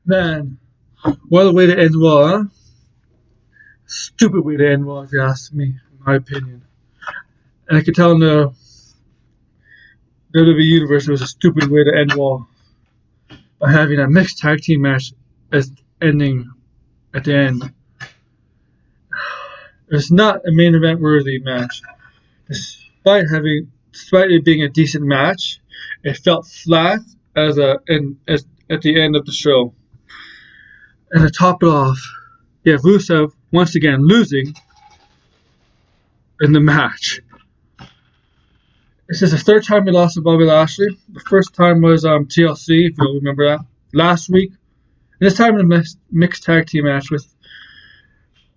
Man, what a way to end Raw, huh? Stupid way to end Raw, if you ask me, in my opinion. And I could tell in the WWE Universe it was a stupid way to end Raw by having a mixed tag team match as ending at the end. It's not a main event worthy match. Despite it being a decent match, it felt flat as at the end of the show. And to top it off, you have Rusev once again losing in the match. This is the third time he lost to Bobby Lashley. The first time was TLC, if you'll remember that, last week. And this time in a mixed tag team match with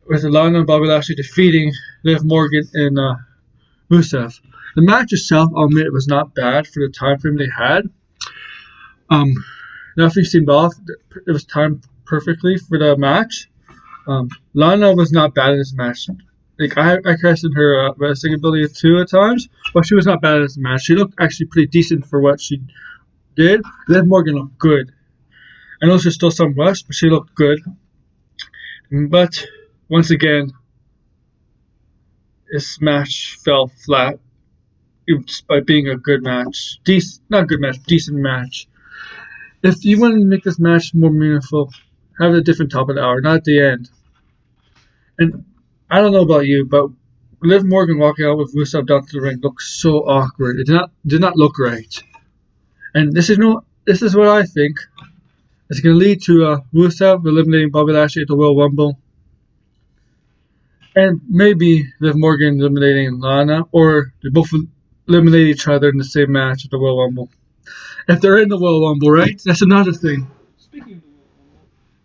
Lana and Bobby Lashley defeating Liv Morgan and Rusev. The match itself, I'll admit, it was not bad for the time frame they had. Nothing seemed off. It was timed perfectly for the match. Lana was not bad in this match. Like I questioned her wrestling ability too at times, but she was not bad in this match. She looked actually pretty decent for what she did. Liv Morgan looked good. I know there's still some rust, but she looked good. But once again, this match fell flat, despite being a good match. Not good match, decent match. If you want to make this match more meaningful, have it a different top of the hour, not at the end. And I don't know about you, but Liv Morgan walking out with Rusev down to the ring looked so awkward. It did not look right. And this is what I think. It's going to lead to Rusev eliminating Bobby Lashley at the Royal Rumble. And maybe Liv Morgan eliminating Lana, or they both eliminate each other in the same match at the Royal Rumble. If they're in the Royal Rumble, right? That's another thing. Speaking of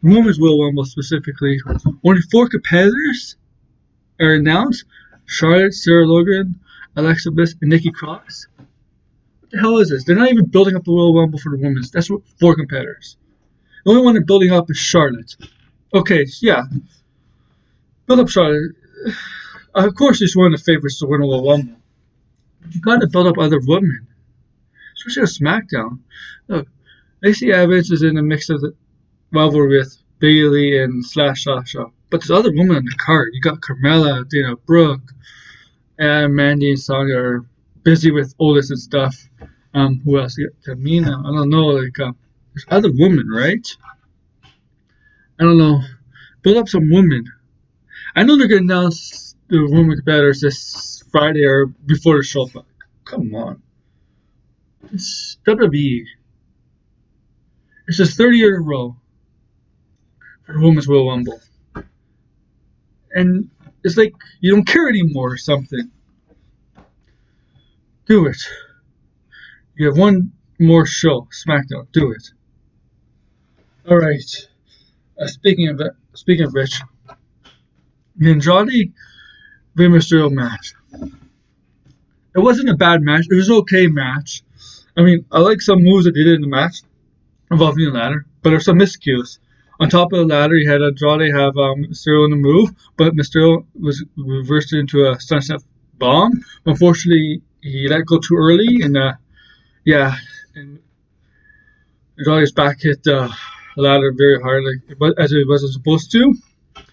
the Women's Royal Rumble specifically, only 4 competitors are announced. Charlotte, Sarah Logan, Alexa Bliss, and Nikki Cross. What the hell is this? They're not even building up the Royal Rumble for the women's. That's what 4 competitors. The only one they're building up is Charlotte. Okay, yeah. Build up Charlotte. Of course, she's one of the favorites to win a Royal Rumble. But you gotta build up other women. Especially on SmackDown. Look, Lacey Evans is in the mix of the rivalry with Bayley and Sasha. But there's other women on the card. You got Carmella, Dana Brooke, and Mandy and Sonya are busy with Otis and stuff. Who else? You got Tamina. I don't know. There's other women, right? I don't know. Build up some women. I know they're going to announce the women competitors this Friday or before the show, but come on. It's WWE. It's just 30 years in a row for the Women's Royal Rumble. And it's like you don't care anymore or something. Do it. You have one more show, SmackDown. Do it. Alright. Speaking of which, the Andrade Rey Mysterio match. It wasn't a bad match. It was an okay match. I mean, I like some moves that they did in the match involving the ladder, but there's some miscues. On top of the ladder, you had Andrade have Mysterio in the move, but Mysterio was reversed into a sunset bomb. Unfortunately, he let go too early, and and Andrade's back hit the ladder very hard, as it wasn't supposed to.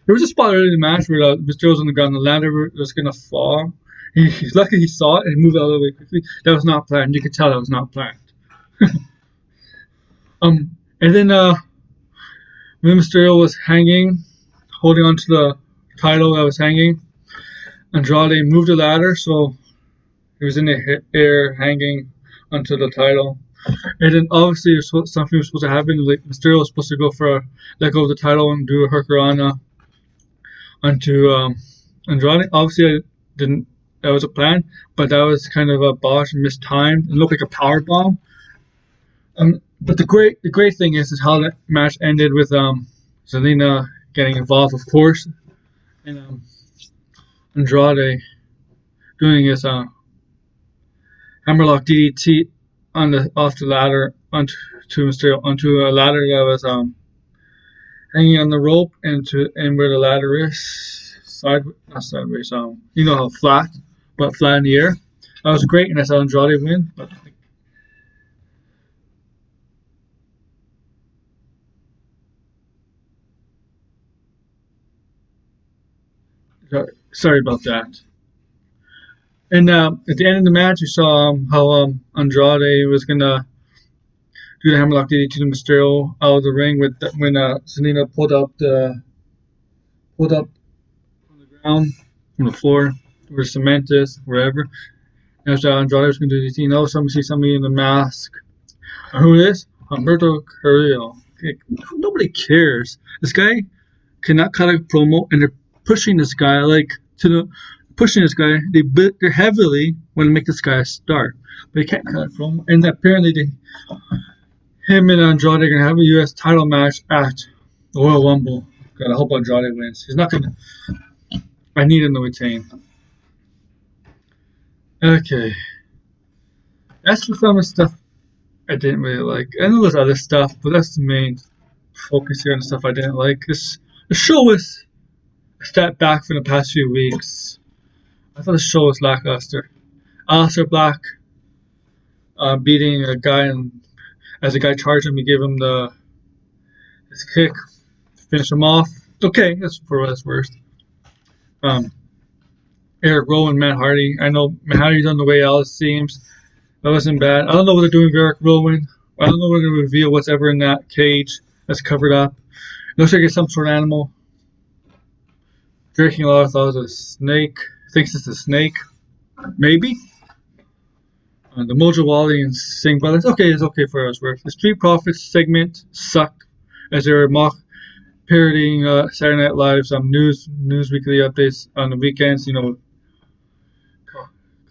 There was a spot early in the match where Mysterio's on the ground, the ladder was gonna fall. He's lucky he saw it and moved out of the way quickly. That was not planned. You could tell that was not planned. And then when Mysterio was hanging, holding onto the title that was hanging, Andrade moved the ladder, so he was in the air hanging onto the title. And then obviously something was supposed to happen. Like Mysterio was supposed to go for let go of the title and do a hurricanrana onto Andrade. Obviously, that was a plan, but that was kind of a botch and mistimed. It looked like a power bomb. But the great thing is how that match ended with Zelina getting involved, of course, and Andrade doing his hammerlock DDT off the ladder onto Mysterio onto a ladder that was hanging on the rope and where the ladder is not sideways. You know how flat, but flat in the air. That was great, and I saw Andrade win. But Sorry about that. And at the end of the match, you saw how Andrade was gonna do the hammerlock DDT to Mysterio out of the ring with when Selena pulled up from the ground, from the floor, where cement is, wherever. And so Andrade was gonna do DDT. Now somebody see somebody in the mask. Who is? Humberto Carrillo. Okay, nobody cares. This guy cannot cut a promo, and they're pushing this guy pushing this guy. They're heavily want to make this guy a star, but he can't cut a promo. And apparently, him and Andrade are gonna have a U.S. title match at the Royal Rumble. Gotta hope Andrade wins. He's not gonna. I need him to retain. Okay. As for some of the stuff I didn't really like, I know there's other stuff, but that's the main focus here on the stuff I didn't like. The show was a step back from the past few weeks. I thought the show was lackluster. Aleister Black beating a guy, and as the guy charged him, he gave him his kick, finish him off. Okay, that's for what it's worth. Eric Rowan, Matt Hardy. I know Matt Hardy's on the way out, it seems. That wasn't bad. I don't know what they're doing with Eric Rowan. I don't know what they're going to reveal what's ever in that cage that's covered up. It looks like it's some sort of animal. Drinking a lot of thoughts of a snake. Thinks it's a snake. Maybe. The Mojo Wally and Singh Brothers. Okay, it's okay for us. The Street Profits segment sucked as they were parodying Saturday Night Live's news weekly updates on the weekends. You know,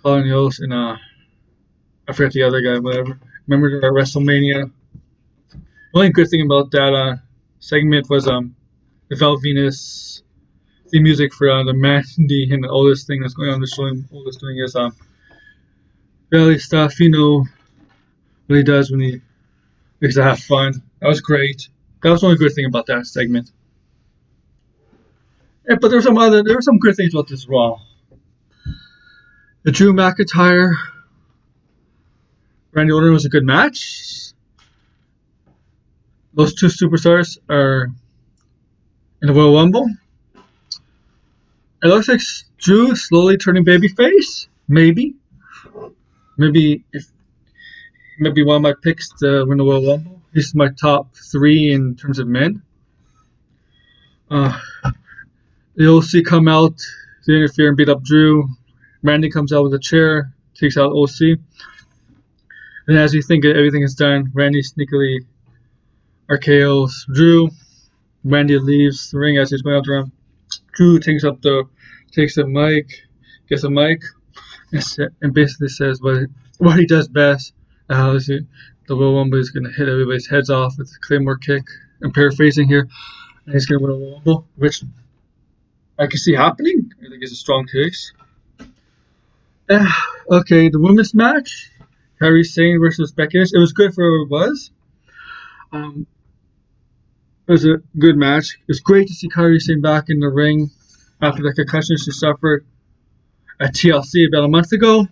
Colin Yost and I forgot the other guy, whatever. Remember WrestleMania? The only good thing about that segment was the Val Venus theme music for the Mandy and the oldest thing that's going on. The showing oldest doing is Valley stuff. You know what he does when he likes to have fun. That was great. That was the only good thing about that segment. Yeah, but there were some good things about this Raw. The Drew McIntyre Randy Orton was a good match. Those two superstars are in the Royal Rumble. It looks like Drew is slowly turning babyface. Maybe one of my picks to win the Royal Rumble. He's my top 3 in terms of men. The OC come out to interfere and beat up Drew. Randy comes out with a chair, takes out OC. And as you think everything is done, Randy sneakily RKO's Drew. Randy leaves the ring as he's going out the ring. Drew takes the mic, gets a mic, and basically says what he does best. How is it? The Royal Rumble is going to hit everybody's heads off with a Claymore kick. I'm paraphrasing here. And he's going to win the Royal Rumble, which I can see happening. I think it's a strong case. Okay, the women's match. Kairi Sane versus Becky Lynch. It was good for what it was. It was a good match. It was great to see Kairi Sane back in the ring after the concussion she suffered at TLC about a month ago.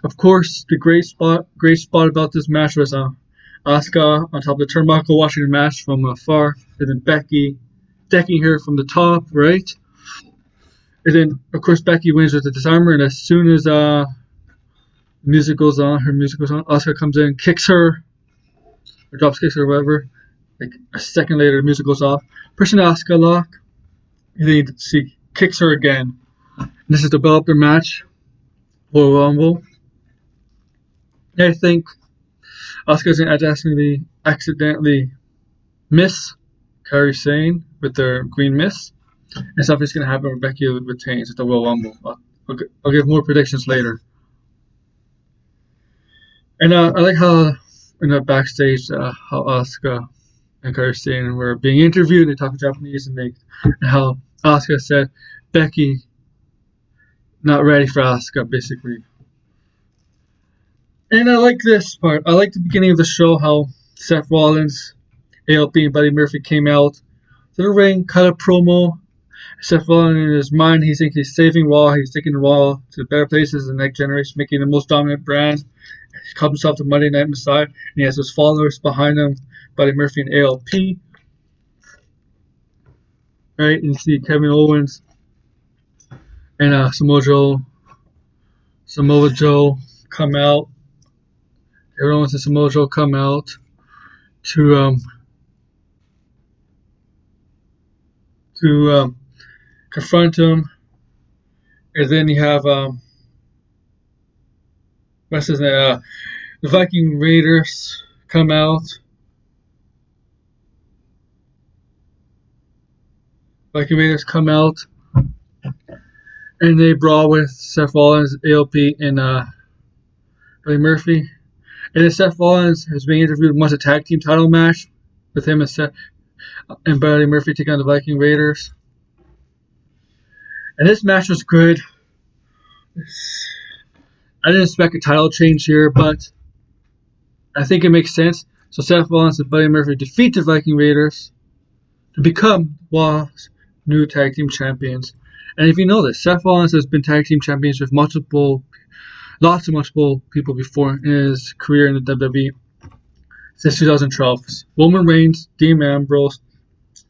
Of course, the great spot about this match was Asuka on top of the turnbuckle watching the match from afar, and then Becky decking her from the top, right? And then, of course, Becky wins with the disarmer, and as soon as her music goes on, Asuka comes in, kicks her, or drops kicks her, or whatever. Like a second later, the music goes off. Pushing Asuka lock, and then she kicks her again. And this is to build up their match. Royal Rumble. I think Asuka's going to accidentally miss Kairi Sane with their green miss. And something's going to happen with Becky retains at the Royal Rumble. I'll give more predictions later. And I like how in the backstage, how Asuka and Kairi Sane were being interviewed. They talk Japanese, and how Asuka said Becky not ready for Asuka, basically. And I like this part. I like the beginning of the show, how Seth Rollins, ALP, and Buddy Murphy came out to the ring, cut a promo. Seth Rollins, in his mind, he thinks he's saving Raw. He's taking Raw to better places in the next generation, making the most dominant brand. He calls himself the Monday Night Messiah, and he has his followers behind him, Buddy Murphy and ALP. right? And you see Kevin Owens and Samoa Joe come out. Kevin Owens and Samoa Joe come out to confront him. And then you have what's his name? The Viking Raiders come out. Viking Raiders come out and they brawl with Seth Rollins, AOP, and Buddy Murphy. And then Seth Rollins has been interviewed and wants a tag team title match with him and Buddy Murphy taking on the Viking Raiders. And this match was good. I didn't expect a title change here, but I think it makes sense. So Seth Rollins and Buddy Murphy defeat the Viking Raiders to become Raw's new tag team champions. And if you know this, Seth Rollins has been tag team champions with lots of multiple people before in his career in the WWE since 2012. Roman Reigns, Dean Ambrose,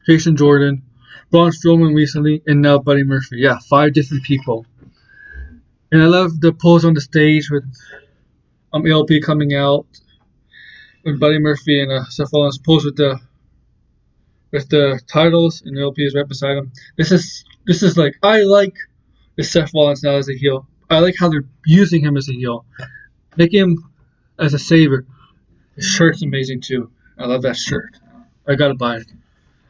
Jason Jordan, Braun Strowman recently, and now Buddy Murphy. Yeah, 5 different people. And I love the pose on the stage with LP coming out, with Buddy Murphy and Seth Rollins pose with the titles, and LP is right beside him. This is like, I like the Seth Rollins now as a heel. I like how they're using him as a heel, making him as a savior. His shirt's amazing too. I love that shirt. I gotta buy it.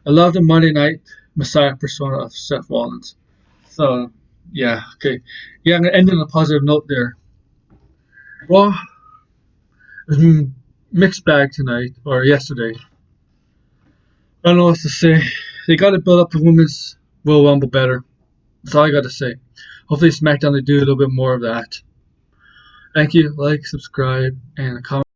I love the Monday Night Messiah persona of Seth Rollins. So yeah, okay, yeah. I'm gonna end on a positive note there. Raw was mixed bag tonight or yesterday. I don't know what to say. They got to build up the women's Royal Rumble better. That's all I got to say. Hopefully SmackDown they do a little bit more of that. Thank you. Like, subscribe, and comment.